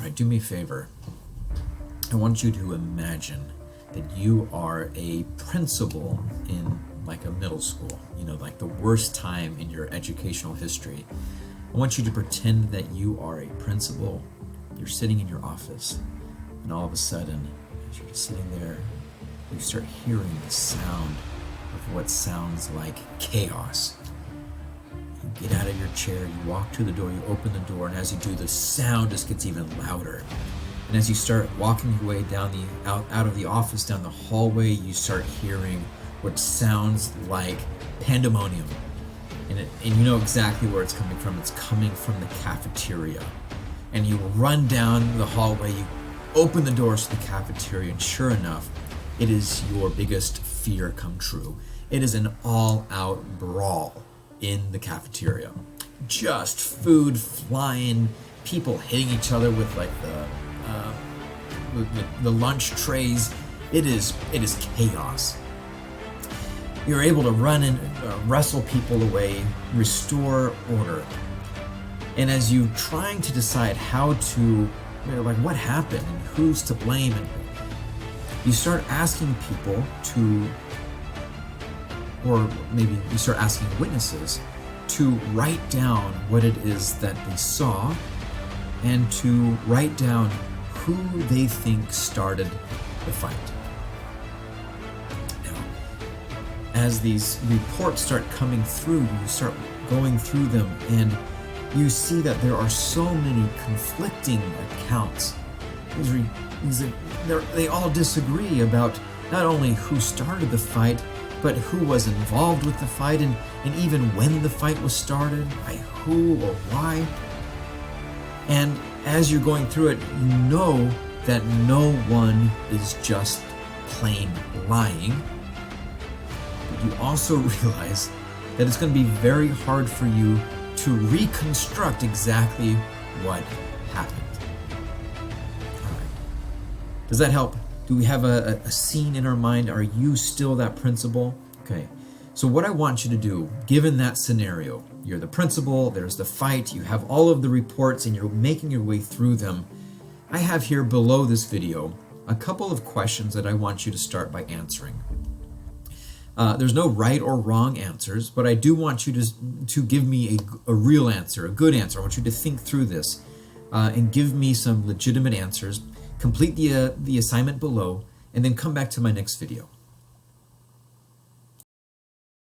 right, do me a favor. I want you to imagine that you are a principal in like a middle school, like the worst time in your educational history. I want you to pretend that you are a principal. You're sitting in your office, and all of a sudden, as you're just sitting there, you start hearing the sound of what sounds like chaos. You get out of your chair, you walk to the door, you open the door, and as you do, the sound just gets even louder. And as you start walking your way down out of the office, down the hallway, you start hearing what sounds like pandemonium. And you know exactly where it's coming from. It's coming from the cafeteria. And you run down the hallway, you open the doors to the cafeteria, and sure enough, it is your biggest fear come true. It is an all-out brawl in the cafeteria. Just food flying, people hitting each other with like the lunch trays. It is chaos. You're able to run and wrestle people away, restore order. And as you're trying to decide how to, like what happened and who's to blame, and you start asking people to, or maybe you start asking witnesses to write down what it is that they saw and to write down who they think started the fight. Now, as these reports start coming through, you start going through them and you see that there are so many conflicting accounts. They all disagree about not only who started the fight, but who was involved with the fight, and even when the fight was started, by who or why. And as you're going through it, you know that no one is just plain lying. But you also realize that it's going to be very hard for you to reconstruct exactly what happened. All right. Does that help? Do we have a scene in our mind? Are you still that principal? Okay. So what I want you to do, given that scenario, you're the principal, there's the fight, you have all of the reports, and you're making your way through them. I have here below this video a couple of questions that I want you to start by answering. There's no right or wrong answers, but I do want you to give me a real answer, a good answer. I want you to think through this and give me some legitimate answers. Complete the assignment below, and then come back to my next video.